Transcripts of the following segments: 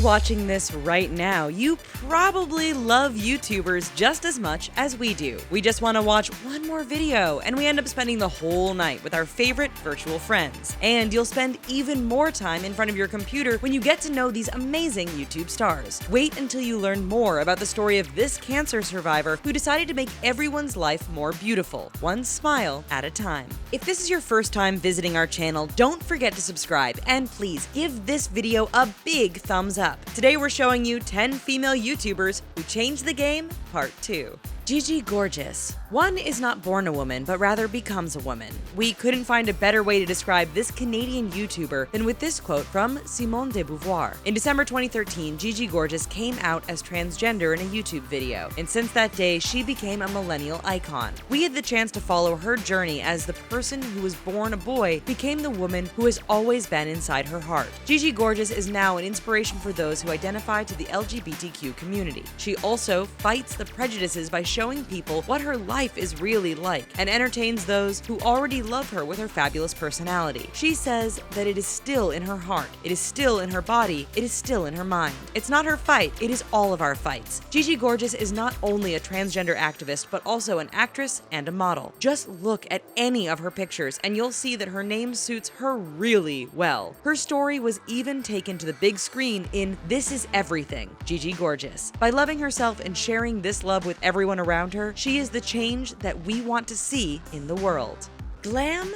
watching this right now, you probably love YouTubers just as much as we do. We just want to watch one more video, and we end up spending the whole night with our favorite virtual friends. And you'll spend even more time in front of your computer when you get to know these amazing YouTube stars. Wait until you learn more about the story of this cancer survivor who decided to make everyone's life more beautiful, one smile at a time. If this is your first time visiting our channel, don't forget to subscribe, and please give this video a big thumbs up. Today we're showing you 10 female YouTubers who changed the game, part 2. Gigi Gorgeous. One is not born a woman, but rather becomes a woman. We couldn't find a better way to describe this Canadian YouTuber than with this quote from Simone de Beauvoir. In December 2013, Gigi Gorgeous came out as transgender in a YouTube video, and since that day, she became a millennial icon. We had the chance to follow her journey as the person who was born a boy became the woman who has always been inside her heart. Gigi Gorgeous is now an inspiration for those who identify to the LGBTQ community. She also fights the prejudices by showing people what her life is really like, and entertains those who already love her with her fabulous personality. She says that it is still in her heart, it is still in her body, it is still in her mind. It's not her fight, it is all of our fights. Gigi Gorgeous is not only a transgender activist, but also an actress and a model. Just look at any of her pictures and you'll see that her name suits her really well. Her story was even taken to the big screen in This Is Everything, Gigi Gorgeous. By loving herself and sharing this love with everyone around her, she is the change that we want to see in the world. Glam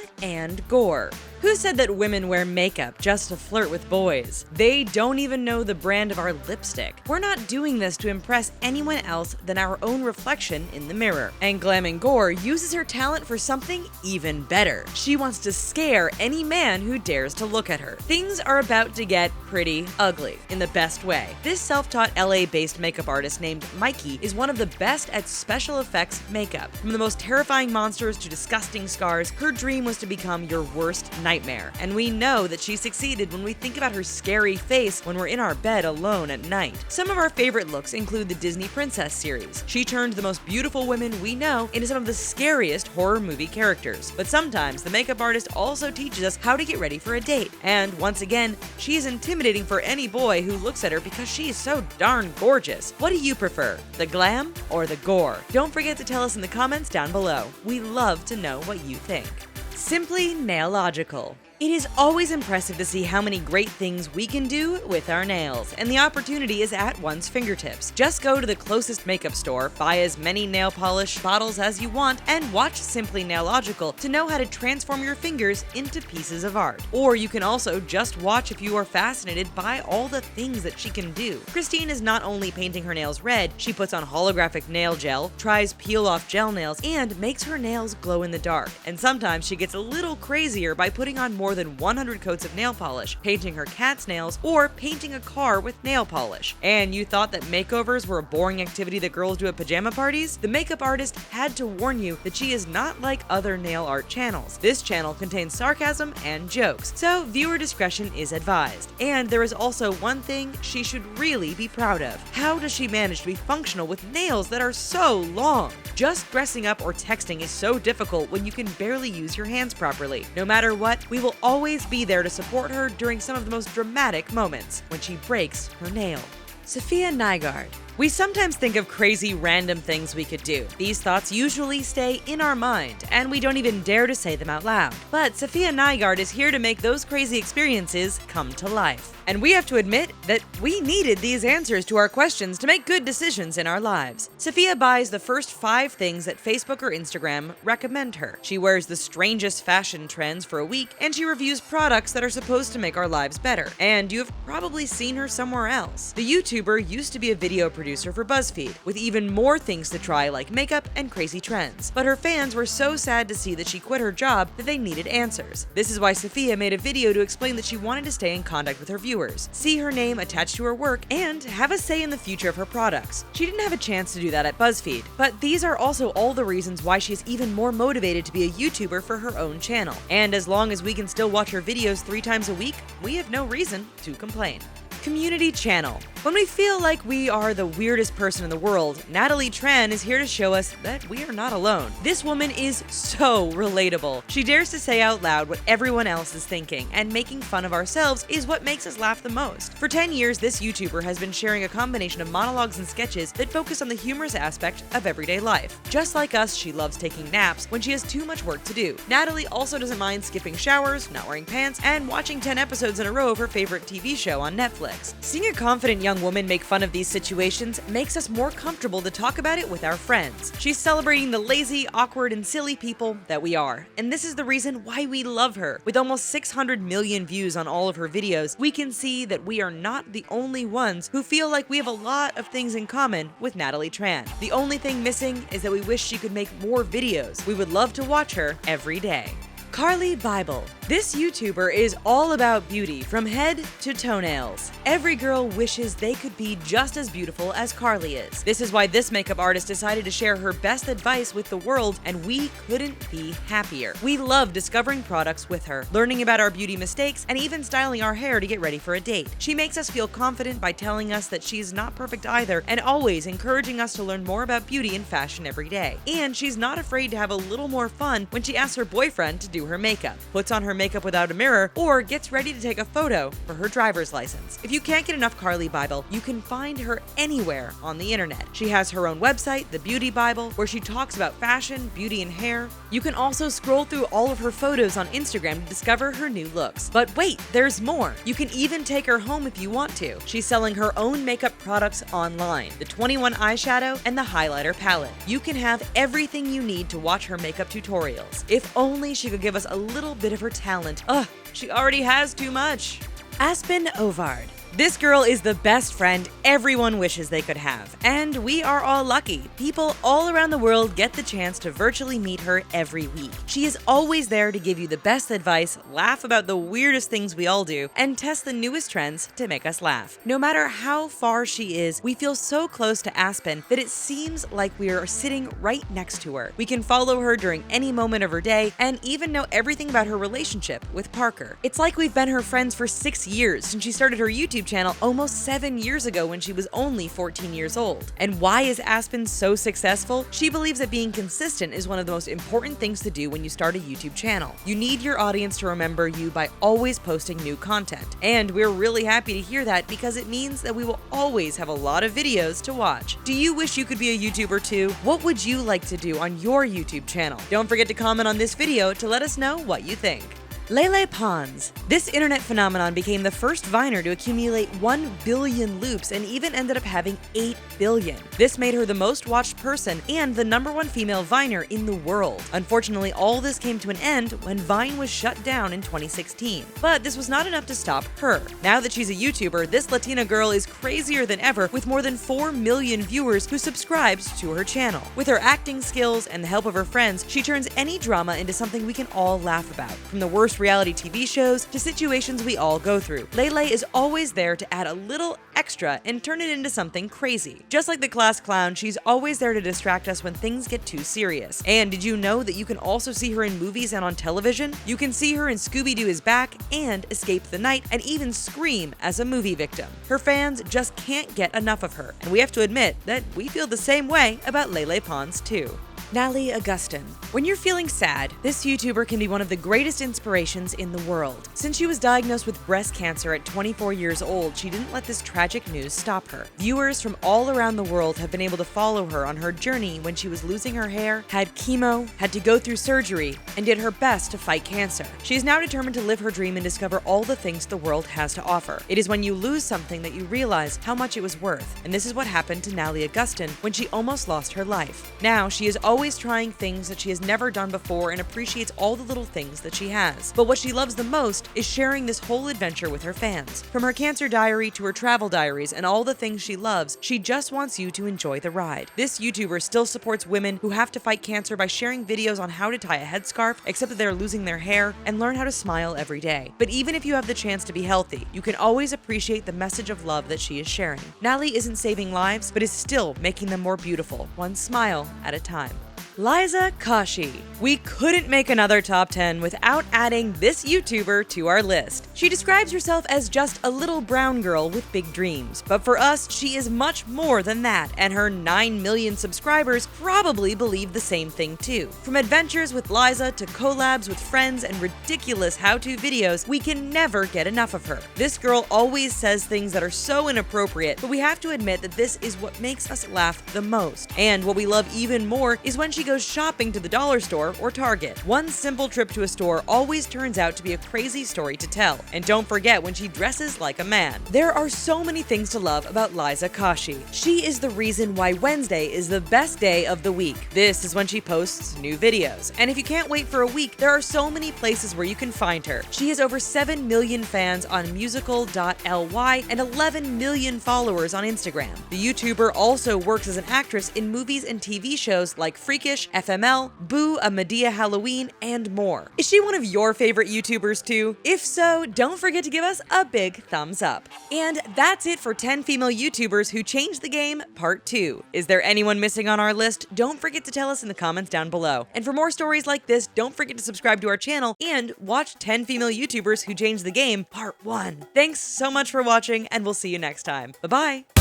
Gor. Who said that women wear makeup just to flirt with boys? They don't even know the brand of our lipstick. We're not doing this to impress anyone else than our own reflection in the mirror. And Glam Gor uses her talent for something even better. She wants to scare any man who dares to look at her. Things are about to get pretty ugly in the best way. This self-taught LA-based makeup artist named Mikey is one of the best at special effects makeup. From the most terrifying monsters to disgusting scars, her dream was to become your worst nightmare. And we know that she succeeded when we think about her scary face when we're in our bed alone at night. Some of our favorite looks include the Disney Princess series. She turned the most beautiful women we know into some of the scariest horror movie characters. But sometimes the makeup artist also teaches us how to get ready for a date. And once again, she is intimidating for any boy who looks at her because she is so darn gorgeous. What do you prefer, the glam or the gore? Don't forget to tell us in the comments down below. We love to know what you think. Simply Nailogical. It is always impressive to see how many great things we can do with our nails, and the opportunity is at one's fingertips. Just go to the closest makeup store, buy as many nail polish bottles as you want, and watch Simply Nailogical to know how to transform your fingers into pieces of art. Or you can also just watch if you are fascinated by all the things that she can do. Christine is not only painting her nails red, she puts on holographic nail gel, tries peel-off gel nails, and makes her nails glow in the dark. And sometimes she gets a little crazier by putting on more than 100 coats of nail polish, painting her cat's nails, or painting a car with nail polish. And you thought that makeovers were a boring activity that girls do at pajama parties? The makeup artist had to warn you that she is not like other nail art channels. This channel contains sarcasm and jokes, so viewer discretion is advised. And there is also one thing she should really be proud of. How does she manage to be functional with nails that are so long? Just dressing up or texting is so difficult when you can barely use your hands properly. No matter what, we will always be there to support her during some of the most dramatic moments, when she breaks her nail. Sofia Nygaard. We sometimes think of crazy random things we could do. These thoughts usually stay in our mind, and we don't even dare to say them out loud. But Sofia Nygaard is here to make those crazy experiences come to life. And we have to admit that we needed these answers to our questions to make good decisions in our lives. Sofia buys the first 5 things that Facebook or Instagram recommend her. She wears the strangest fashion trends for a week, and she reviews products that are supposed to make our lives better. And you have probably seen her somewhere else. The YouTuber used to be a video producer for BuzzFeed, with even more things to try like makeup and crazy trends. But her fans were so sad to see that she quit her job that they needed answers. This is why Sofia made a video to explain that she wanted to stay in contact with her viewers, see her name attached to her work, and have a say in the future of her products. She didn't have a chance to do that at BuzzFeed, but these are also all the reasons why she's even more motivated to be a YouTuber for her own channel. And as long as we can still watch her videos 3 times a week, we have no reason to complain. Community channel. When we feel like we are the weirdest person in the world, Natalie Tran is here to show us that we are not alone. This woman is so relatable. She dares to say out loud what everyone else is thinking, and making fun of ourselves is what makes us laugh the most. For 10 years, this YouTuber has been sharing a combination of monologues and sketches that focus on the humorous aspect of everyday life. Just like us, she loves taking naps when she has too much work to do. Natalie also doesn't mind skipping showers, not wearing pants, and watching 10 episodes in a row of her favorite TV show on Netflix. Seeing a confident young woman make fun of these situations makes us more comfortable to talk about it with our friends. She's celebrating the lazy, awkward, and silly people that we are, and this is the reason why we love her. With almost 600 million views on all of her videos, we can see that we are not the only ones who feel like we have a lot of things in common with Natalie Tran. The only thing missing is that we wish she could make more videos. We would love to watch her every day. Carli Bybel. This YouTuber is all about beauty from head to toenails. Every girl wishes they could be just as beautiful as Carli is. This is why this makeup artist decided to share her best advice with the world, and we couldn't be happier. We love discovering products with her, learning about our beauty mistakes, and even styling our hair to get ready for a date. She makes us feel confident by telling us that she's not perfect either, and always encouraging us to learn more about beauty and fashion every day. And she's not afraid to have a little more fun when she asks her boyfriend to do her makeup, puts on her makeup without a mirror, or gets ready to take a photo for her driver's license. If you can't get enough Carli Bybel, you can find her anywhere on the internet. She has her own website, The Beauty Bible, where she talks about fashion, beauty, and hair. You can also scroll through all of her photos on Instagram to discover her new looks. But wait, there's more. You can even take her home if you want to. She's selling her own makeup products online, the 21 eyeshadow and the highlighter palette. You can have everything you need to watch her makeup tutorials. If only she could give us a little bit of her talent. Ugh, she already has too much. Aspen Over. This girl is the best friend everyone wishes they could have, and we are all lucky. People all around the world get the chance to virtually meet her every week. She is always there to give you the best advice, laugh about the weirdest things we all do, and test the newest trends to make us laugh. No matter how far she is, we feel so close to Aspen that it seems like we are sitting right next to her. We can follow her during any moment of her day and even know everything about her relationship with Parker. It's like we've been her friends for 6 years since she started her YouTube channel almost 7 years ago when she was only 14 years old. And why is Aspen so successful? She believes that being consistent is one of the most important things to do when you start a YouTube channel. You need your audience to remember you by always posting new content. And we're really happy to hear that because it means that we will always have a lot of videos to watch. Do you wish you could be a YouTuber too? What would you like to do on your YouTube channel? Don't forget to comment on this video to let us know what you think. Lele Pons. This internet phenomenon became the first Viner to accumulate 1 billion loops and even ended up having 8 billion. This made her the most watched person and the #1 female Viner in the world. Unfortunately, all this came to an end when Vine was shut down in 2016. But this was not enough to stop her. Now that she's a YouTuber, this Latina girl is crazier than ever with more than 4 million viewers who subscribed to her channel. With her acting skills and the help of her friends, she turns any drama into something we can all laugh about. From the worst reality TV shows to situations we all go through, Lele is always there to add a little extra and turn it into something crazy. Just like the class clown, she's always there to distract us when things get too serious. And did you know that you can also see her in movies and on television? You can see her in Scooby-Doo Is Back and Escape the Night, and even Scream as a movie victim. Her fans just can't get enough of her, and we have to admit that we feel the same way about Lele Pons too. Natalie Agustin. When you're feeling sad, this YouTuber can be one of the greatest inspirations in the world. Since she was diagnosed with breast cancer at 24 years old, she didn't let this tragic news stop her. Viewers from all around the world have been able to follow her on her journey when she was losing her hair, had chemo, had to go through surgery, and did her best to fight cancer. She is now determined to live her dream and discover all the things the world has to offer. It is when you lose something that you realize how much it was worth, and this is what happened to Natalie Agustin when she almost lost her life. Now, she is always trying things that she has never done before and appreciates all the little things that she has. But what she loves the most is sharing this whole adventure with her fans. From her cancer diary to her travel diaries and all the things she loves, she just wants you to enjoy the ride. This YouTuber still supports women who have to fight cancer by sharing videos on how to tie a headscarf, accept that they're losing their hair, and learn how to smile every day. But even if you have the chance to be healthy, you can always appreciate the message of love that she is sharing. Natalie isn't saving lives, but is still making them more beautiful, one smile at a time. Liza Koshy. We couldn't make another top 10 without adding this YouTuber to our list. She describes herself as just a little brown girl with big dreams, but for us, she is much more than that, and her 9 million subscribers probably believe the same thing too. From adventures with Liza to collabs with friends and ridiculous how-to videos, we can never get enough of her. This girl always says things that are so inappropriate, but we have to admit that this is what makes us laugh the most. And what we love even more is when she goes shopping to the dollar store or Target. One simple trip to a store always turns out to be a crazy story to tell. And don't forget when she dresses like a man. There are so many things to love about Liza Koshy. She is the reason why Wednesday is the best day of the week. This is when she posts new videos. And if you can't wait for a week, there are so many places where you can find her. She has over 7 million fans on musical.ly and 11 million followers on Instagram. The YouTuber also works as an actress in movies and TV shows like Freakish, FML, Boo, A Medea Halloween, and more. Is she one of your favorite YouTubers too? If so, don't forget to give us a big thumbs up. And that's it for 10 female YouTubers who changed the game, part 2. Is there anyone missing on our list? Don't forget to tell us in the comments down below. And for more stories like this, don't forget to subscribe to our channel and watch 10 female YouTubers who changed the game, part 1. Thanks so much for watching, and we'll see you next time. Bye-bye!